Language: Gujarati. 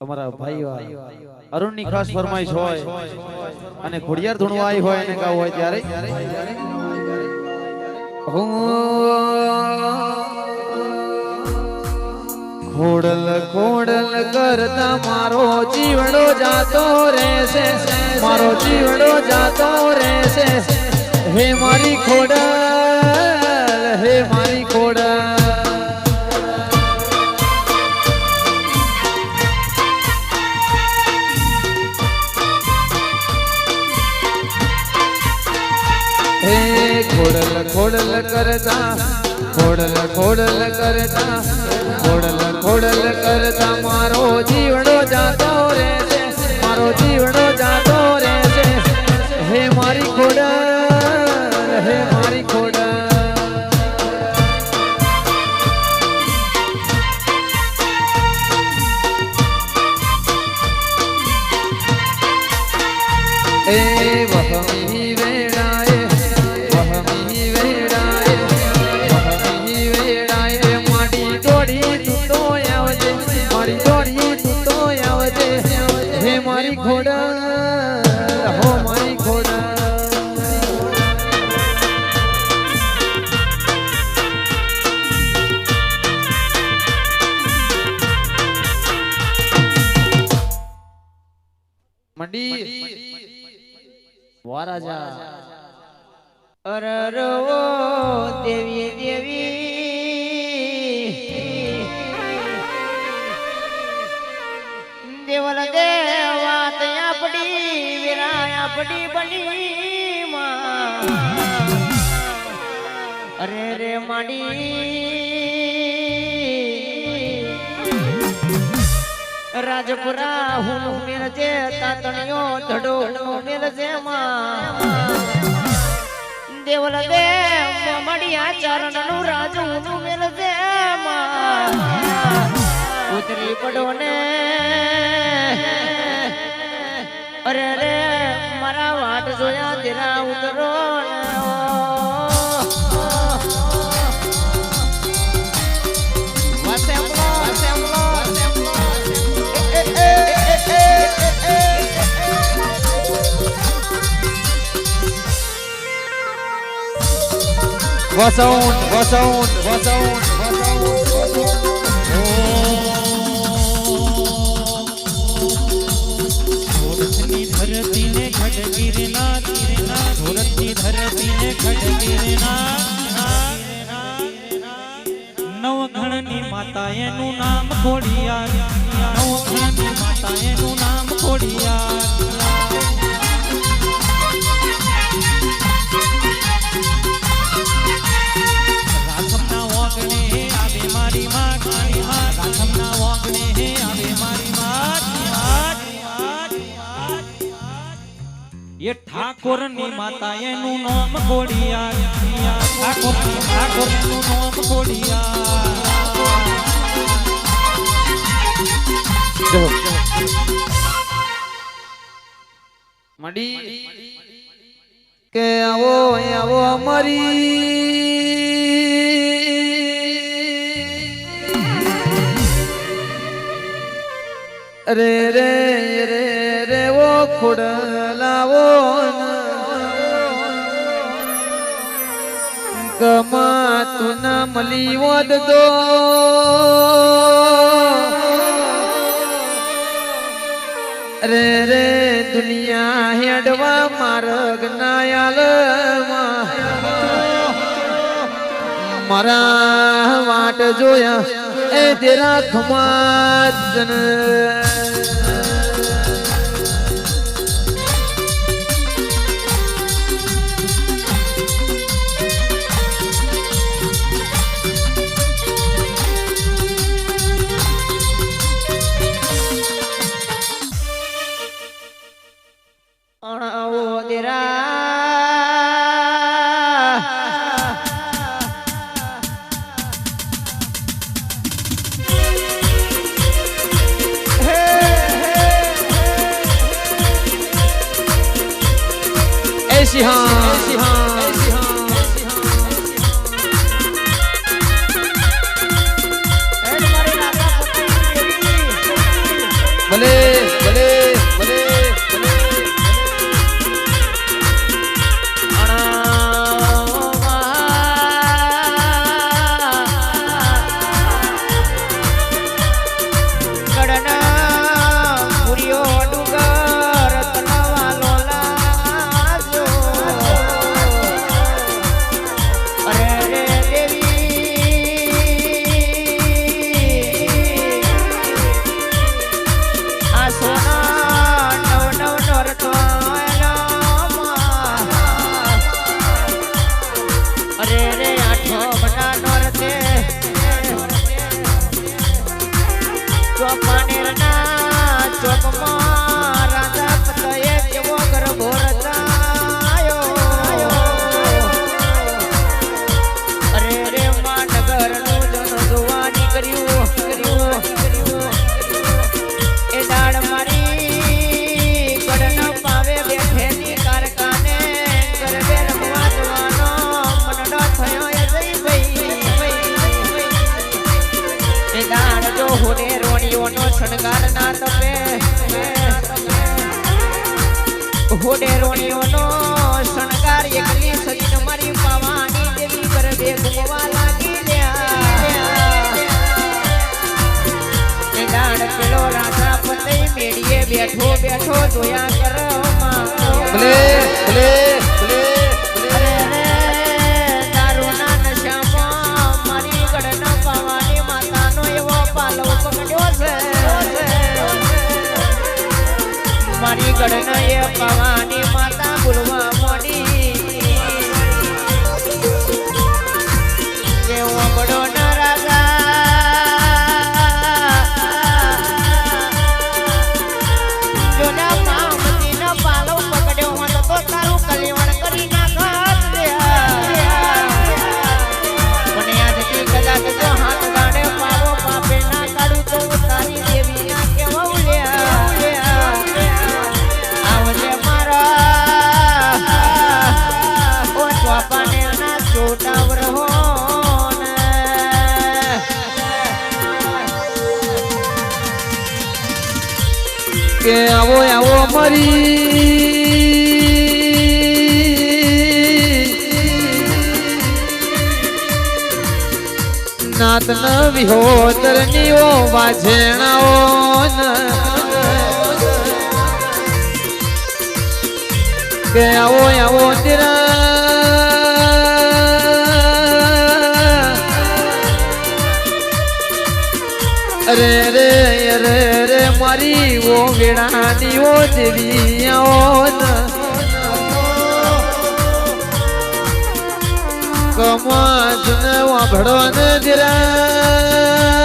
અમારા ભાઈઓ અરુણની ખાસ ફરમાઈશ હોય અને ખોડિયાર ધૂણવાઈ હોય અને ગાવ હોય ત્યારે ખોડલ ખોડલ કરતા મારો જીવડો જાતો રહેશે, મારો જીવડો જાતો રહેશે. હે મારી ખોડલ, હે મારી ખોડલ. હે ખોડલ ખોડલ કરતા, ખોડલ ખોડલ કરતા, ખોડલ ખોડલ કરતા મારો જીવડો જાતો રહેશે, મારો જીવડો જાતો રહેશે. હે મારી ખોડલ, હે મારી ખોડલ. એ વહમી વેળાએ, વહમી વેળાએ, વહમી વેળાએ મારી દોડી તું તો આવજે, મારી દોડી તું તો આવજે. હે મારી ખોડલ, હો મારી ખોડલ. મંડી વારાજા અરરો દેવી દેવી દેવલ દેવા તયા પડી વિરાયા પડી બની માં. અરે રે માડી રાજપુરા હું મેલજે તાતણિયો ધડો મેલજે માં. દેવલ દે મડિયા ચરણ નું રાજ હું મેલજે માં. ઉતરી પડો ને અરે રે મારા વાટ જોયા તેરા ઉતરો વસાઉન્ડ વસાઉન્ડ વસાઉન્ડ ધરતી ને ખડગીરના ધરતી ને ખડગીરના નવઘણની માતા એનું નામ ખોડિયાર, નવઘણની માતા એનું નામ ખોડિયાર. રાધમના વાગણે આવે મારી માં, રાધમના વાગણે આવે મારી માં. એ ઠાકોરની માતા એનું નામ ખોડિયાર, ઠાકોરનું નામ ખોડિયાર. મંડી કે આવો આવો અમારી રે રે રે રે ઓ ખોડલાવો કમા તું ના મલી વદ દો રે રે દુનિયા હેડવા માર્ગ નાયાલ મારા વાટ જોયા એ તેરા ખમાજન. અણાવો દેરા ભલે ભલે ભલે શણગાર ના તપે હોડે રોણીઓનો શણગાર એકલી સજીન મારી પાવાની દેવી ગરબે ઘૂમવા લાગી લ્યા દાડ પેલો રાજા પતઈ મેડીએ બેઠો બેઠો જોયા કરો ભલે ભલે ભલે દારૂના નશામાં મારી ગઢના પાવાની માતાનો એવો પાલવ પકડ્યો છે મારી ગઢના એ પાવાની માતા બોલવા મોડી કેવો બડો ના રાજા જોના પામતી ના પાલવ પકડ્યો હોત તો તારું કલ્યાણ કરી નાખત પણ યાદથી કદાચ જો હાથ ગાડે પાવો પાપે ના કાઢું તો તારી દેવી આ કેવા કે આવો આવો મારી નાત ન વિહોતર નીઓ વાજેણાઓ કે આવો આવો તેરા અરે રે અરે રે મારી ઓ વેણાની ઓ દેવી કમા જને વાભડો ને જરા